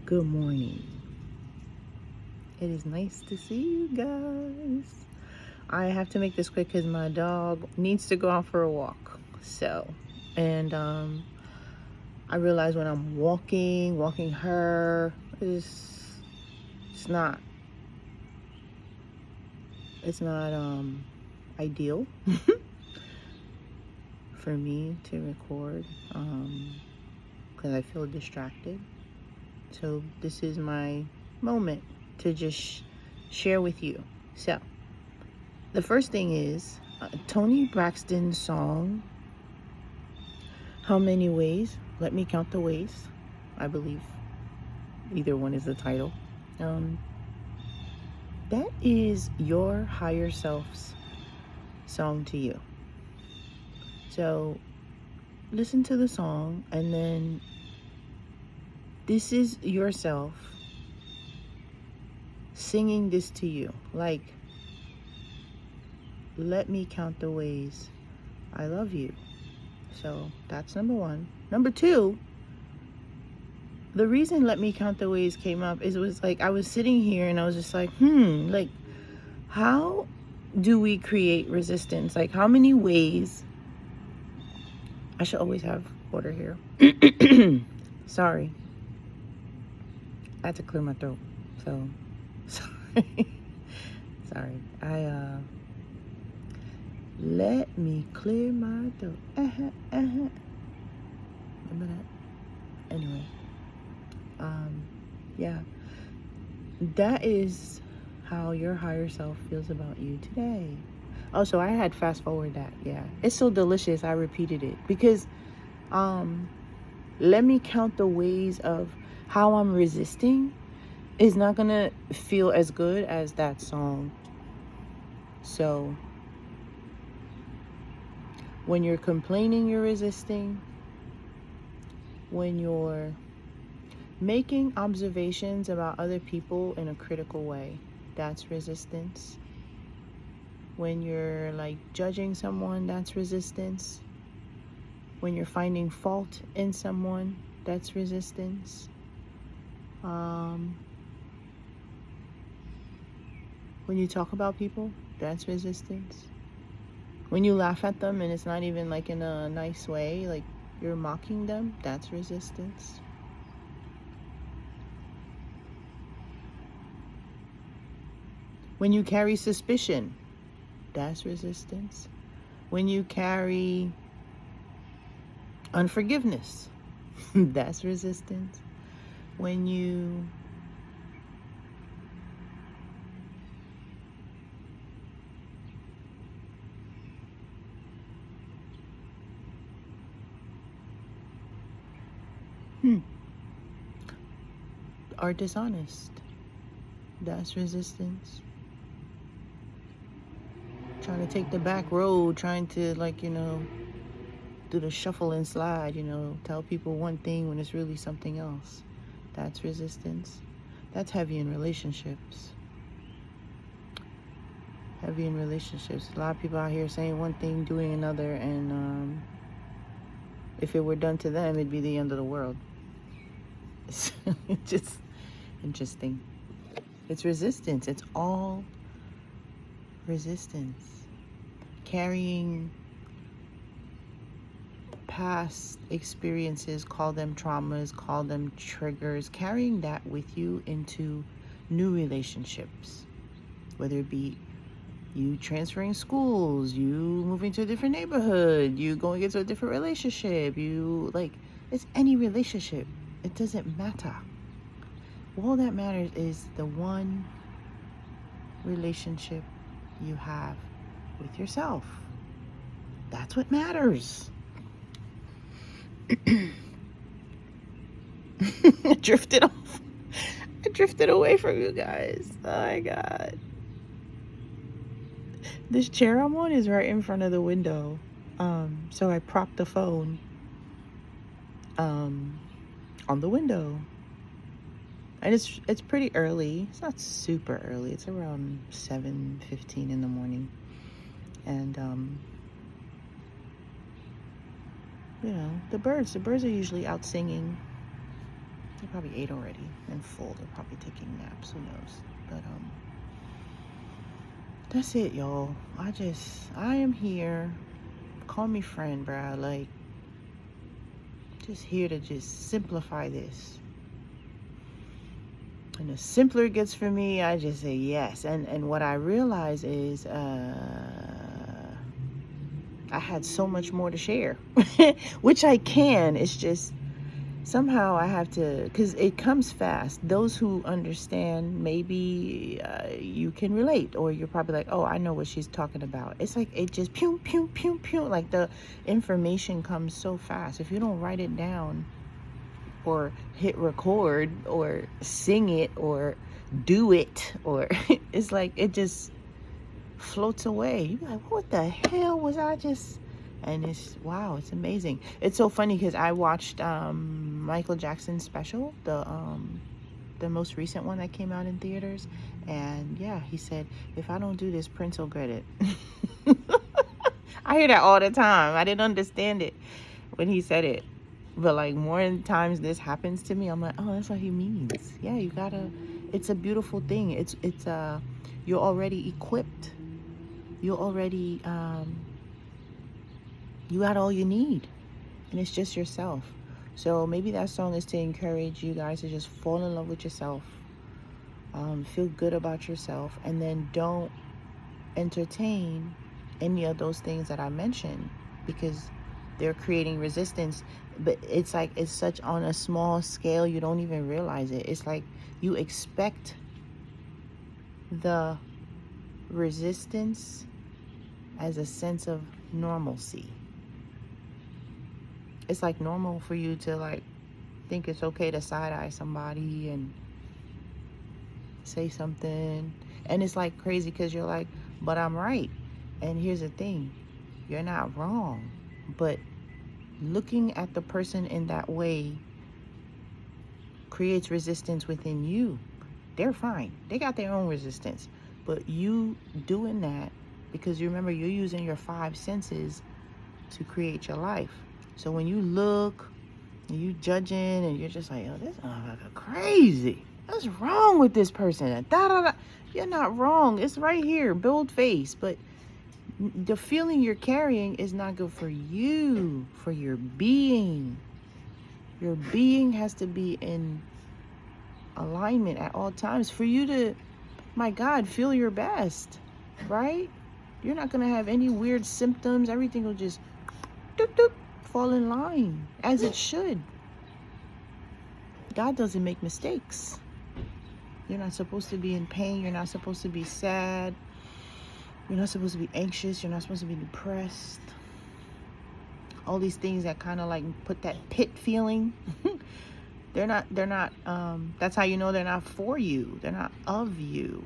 Good morning. It is nice to see you guys. I have to make this quick because my dog needs to go out for a walk. And I realize when I'm walking her, it's not it's not ideal for me to record because I feel distracted. So this is my moment to just share with you. So the first thing is Toni Braxton's song, How Many Ways? Let Me Count the Ways. I believe either one is the title. That is your higher self's song to you. So listen to the song, and then this is yourself singing this to you. Like, let me count the ways I love you. So that's number one. Number two, the reason Let Me Count the Ways came up is it was like I was sitting here and I was just like, like, how do we create resistance? Like, how many ways? I should always have water here. Sorry. I had to clear my throat. So, sorry. Let me clear my throat. Remember that? Anyway. Yeah. That is how your higher self feels about you today. Oh, so I had fast forward that. Yeah. It's so delicious. I repeated it because let me count the ways of how I'm resisting is not going to feel as good as that song. So when you're complaining, you're resisting. When you're making observations about other people in a critical way, that's resistance. When you're like judging someone, that's resistance. When you're finding fault in someone, that's resistance. When you talk about people, that's resistance. When you laugh at them and it's not even like in a nice way, like you're mocking them, that's resistance. When you carry suspicion, that's resistance. When you carry unforgiveness, that's resistance. When you are dishonest, that's resistance. Trying to take the back road, trying to do the shuffle and slide, tell people one thing when it's really something else. That's resistance. That's heavy in relationships. A lot of people out here saying one thing, doing another, and if it were done to them, it'd be the end of the world. It's just interesting. It's resistance. It's all resistance. Carrying past experiences, call them traumas, call them triggers, carrying that with you into new relationships, whether it be you transferring schools, you moving to a different neighborhood, you going into a different relationship, it's any relationship. It doesn't matter. All that matters is the one relationship you have with yourself. That's what matters. I drifted off. I drifted away from you guys. Oh my God. This chair I'm on is right in front of the window. So I propped the phone on the window. And it's pretty early. It's not super early. It's around 7:15 in the morning. And the birds are usually out singing. They probably ate already and full. They're probably taking naps. Who knows? But that's it, y'all. I am here. Call me friend, bruh. Like, just here to just simplify this. And the simpler it gets for me, I just say yes. And what I realize is I had so much more to share, which I can. It's just somehow I have to, because it comes fast. Those who understand, maybe you can relate, or you're probably like, oh, I know what she's talking about. It's like it just pew, pew, pew, pew. Like the information comes so fast. If you don't write it down or hit record or sing it or do it, or it's like it just floats away. You be like, what the hell was I just... And it's, wow, it's amazing. It's so funny because I watched Michael Jackson's special, the most recent one that came out in theaters, and yeah, he said, if I don't do this, Prince will get it. I hear that all the time. I didn't understand it when he said it, but like more times this happens to me, I'm like, oh, that's what he means. Yeah, you gotta... It's a beautiful thing. It's you're already equipped. You're already you got all you need, and it's just yourself. So maybe that song is to encourage you guys to just fall in love with yourself, feel good about yourself, and then don't entertain any of those things that I mentioned, because they're creating resistance. But it's like it's such on a small scale, you don't even realize it. It's like you expect the resistance as a sense of normalcy. It's like normal for you to like think it's okay to side-eye somebody and say something, and it's like crazy because you're like, but I'm right. And here's the thing, you're not wrong, but looking at the person in that way creates resistance within you. They're fine, they got their own resistance, but you doing that, because you remember, you're using your 5 senses to create your life. So when you look and you judging and you're just like, oh, this motherfucker crazy, what's wrong with this person, da, da, da. You're not wrong. It's right here, bold face. But the feeling you're carrying is not good for you, for your being. Your being has to be in alignment at all times for you to, my God, feel your best, right? You're not going to have any weird symptoms. Everything will just doop, doop, fall in line as it should. God doesn't make mistakes. You're not supposed to be in pain. You're not supposed to be sad. You're not supposed to be anxious. You're not supposed to be depressed. All these things that kind of like put that pit feeling. they're not, that's how you know they're not for you. They're not of you.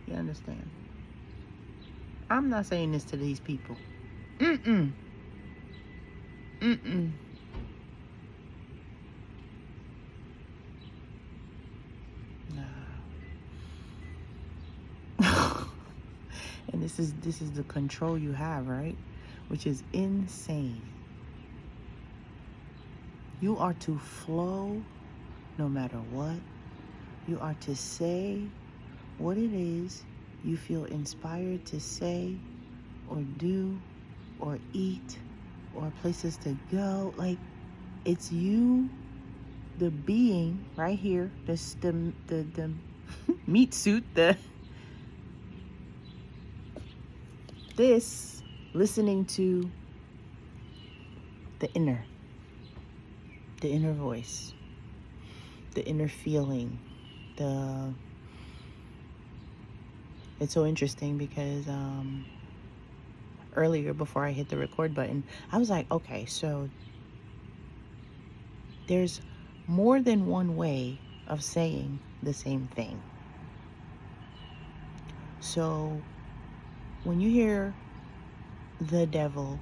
You understand? I'm not saying this to these people. Mm-mm. Mm-mm. And this is the control you have, right? Which is insane. You are to flow no matter what. You are to say what it is you feel inspired to say or do or eat or places to go. Like, it's you, the being right here, the meat suit, this listening to the inner voice, the inner feeling. It's so interesting because earlier, before I hit the record button, I was like, okay, so there's more than one way of saying the same thing. So when you hear the devil,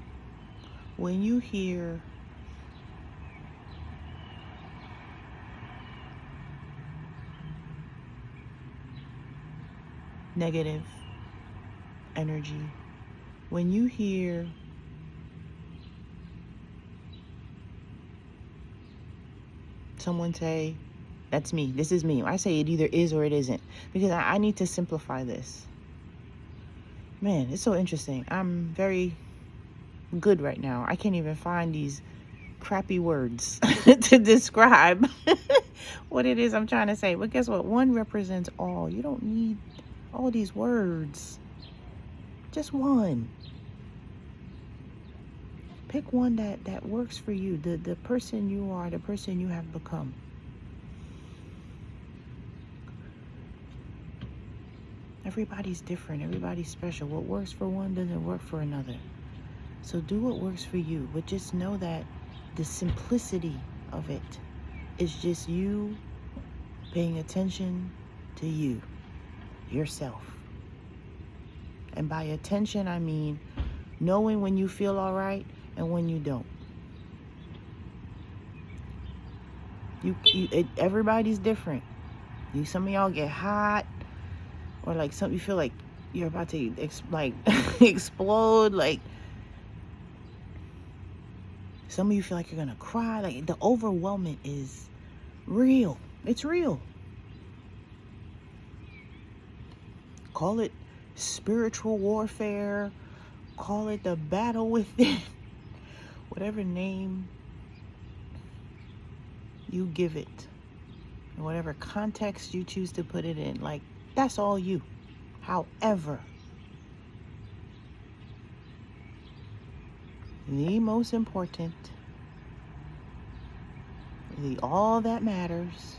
when you hear negative energy, when you hear Someone say, that's me. This is me. I say it either is or it isn't. Because I need to simplify this. Man, it's so interesting. I'm very good right now. I can't even find these crappy words to describe what it is I'm trying to say. But guess what? One represents all. You don't need all these words. Just one. Pick one that works for you, the person you are, the person you have become. Everybody's different. Everybody's special. What works for one doesn't work for another. So do what works for you. But just know that the simplicity of it is just you paying attention to you, yourself. And by attention, I mean knowing when you feel all right and when you don't. Everybody's different. Some of y'all get hot, or like some you feel like you're about to explode. Like some of you feel like you're gonna cry. Like the overwhelming is real. It's real. Call it spiritual warfare. Call it the battle within. Whatever name you give it, and whatever context you choose to put it in, like that's all you. However, the most important, all that matters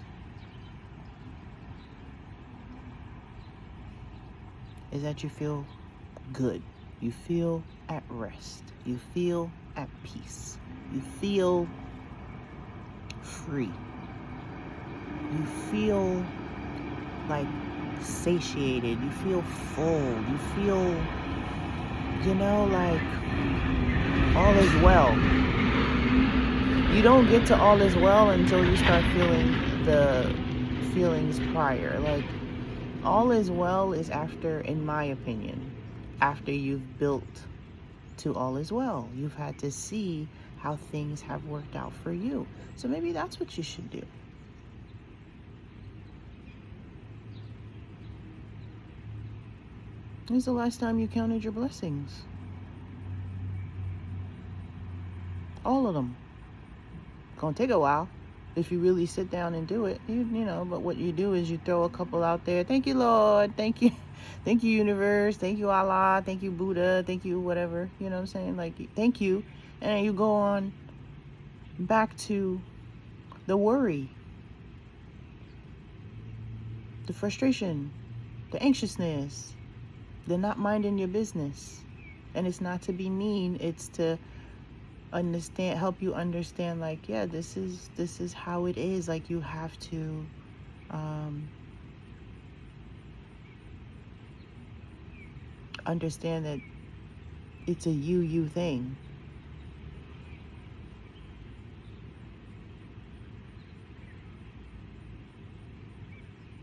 is that you feel good. You feel at rest. You feel at peace. You feel free. You feel like satiated. You feel full. You feel, like all is well. You don't get to all is well until you start feeling the feelings prior. Like all is well is after, in my opinion, after you've built to all is well. You've had to see how things have worked out for you. So maybe that's what you should do. When's the last time you counted your blessings? All of them. Gonna take a while if you really sit down and do it. But what you do is you throw a couple out there. Thank you, Lord. Thank you. Thank you, universe. Thank you, Allah. Thank you, Buddha. Thank you, whatever. You know what I'm saying? Like, thank you. And then you go on back to the worry, the frustration, the anxiousness, the not minding your business. And it's not to be mean. It's to help you understand, like, yeah, this is how it is. Like, you have to understand that it's a you thing.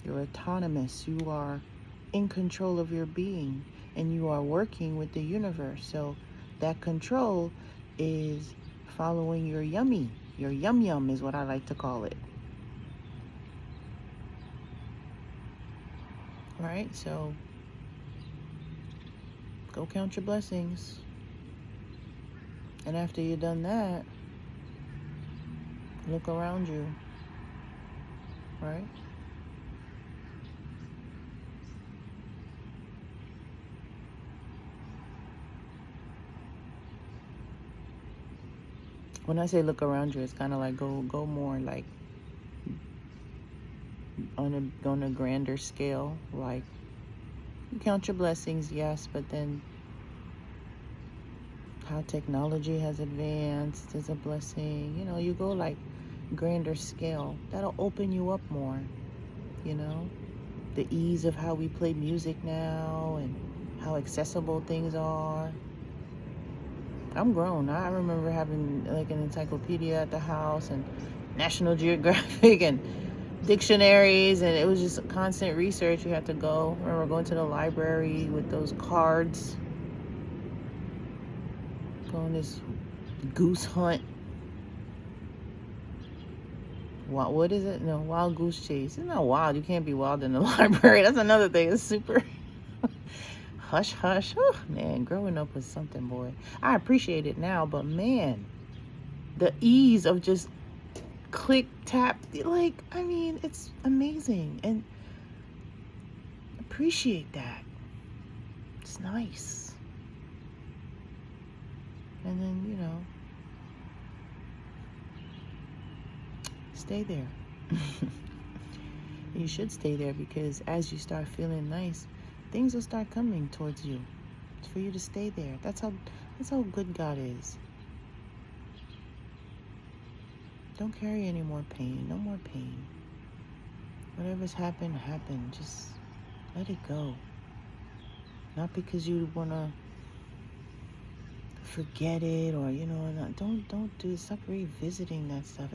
You're autonomous. You are in control of your being, and you are working with the universe. So that control is following your yummy. Your yum is what I like to call it. Right? So go count your blessings. And after you've done that, look around you. Right? When I say look around you, it's kind of like go more like on a grander scale. Like, you count your blessings, yes, but then how technology has advanced is a blessing. You go like grander scale. That'll open you up more. The ease of how we play music now and how accessible things are. I'm grown. I remember having like an encyclopedia at the house and National Geographic and dictionaries, and it was just constant research. You had to go. I remember going to the library with those cards, go on this goose hunt. what is it? No, wild goose chase. It's not wild. You can't be wild in the library. That's another thing. It's super hush hush. Oh, man, growing up was something, boy. I appreciate it now, but man, the ease of just click, tap, like, I mean, it's amazing. And appreciate that. It's nice. And then, you know, stay there. You should stay there, because as you start feeling nice, things will start coming towards you. It's for you to stay there. That's how good God is. Don't carry any more pain. No more pain. Whatever's happened, happened. Just let it go. Not because you want to forget it, or, you know, don't do, stop revisiting that stuff.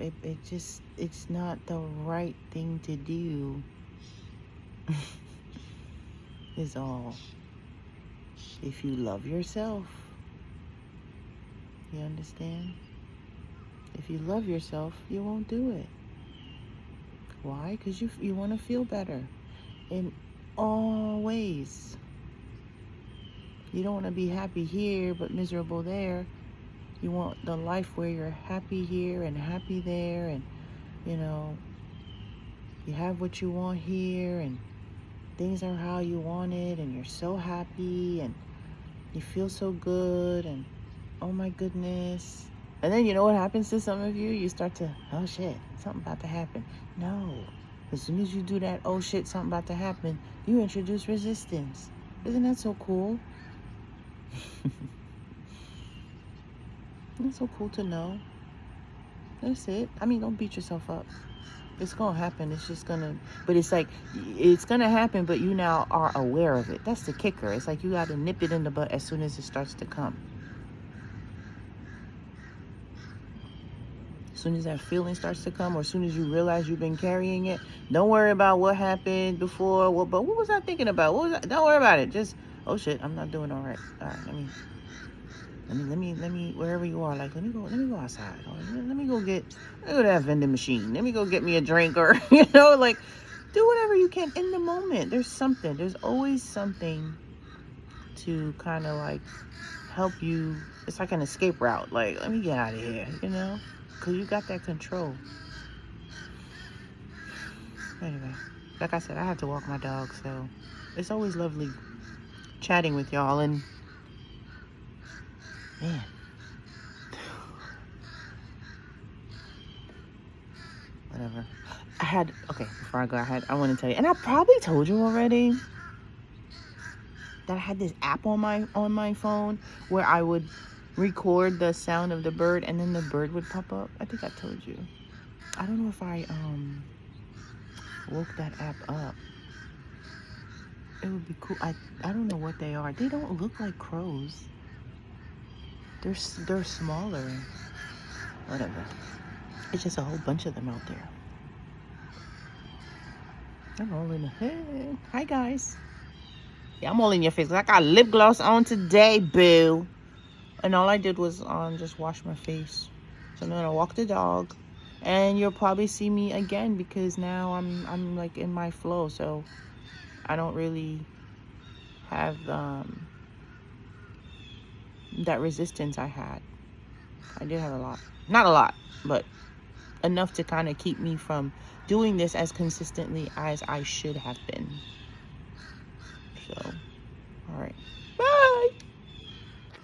It's not the right thing to do. Is all. If you love yourself, you understand? If you love yourself, you won't do it. Why? Because you want to feel better in all ways. You don't want to be happy here but miserable there. You want the life where you're happy here and happy there, and, you know, you have what you want here, and things are how you want it, and you're so happy, and you feel so good, and oh my goodness. And then you know what happens to some of you? You start to, oh shit, something about to happen. No. As soon as you do that, oh shit, something about to happen, you introduce resistance. Isn't that so cool? It's so cool to know. That's it. I mean, don't beat yourself up. It's gonna happen. It's just gonna, but it's like, it's gonna happen, but you now are aware of it. That's the kicker. It's like you gotta nip it in the butt as soon as it starts to come. As soon as that feeling starts to come, or as soon as you realize you've been carrying it, don't worry about what happened before. But what was I thinking about? What was I? Don't worry about it. Just, oh shit, I'm not doing all right. All right, let me, wherever you are, like, let me go outside. Or let me go to that vending machine. Let me go get me a drink, or, you know, like, do whatever you can in the moment. There's always something to kind of like help you. It's like an escape route. Like, let me get out of here, you know, because you got that control. Anyway, like I said, I have to walk my dog, so it's always lovely chatting with y'all. And man, whatever. Before I go, I want to tell you, and I probably told you already, that I had this app on my phone where I would record the sound of the bird, and then the bird would pop up. I think I told you. I don't know if I woke that app up. It would be cool. I don't know what they are. They don't look like crows. They're smaller. Whatever. It's just a whole bunch of them out there. I'm all in the head. Hi guys. Yeah, I'm all in your face. I got lip gloss on today, boo. And all I did was just wash my face. So I'm gonna walk the dog, and you'll probably see me again, because now I'm like in my flow. So I don't really have that resistance I had. I did have a lot. Not a lot, but enough to kind of keep me from doing this as consistently as I should have been. So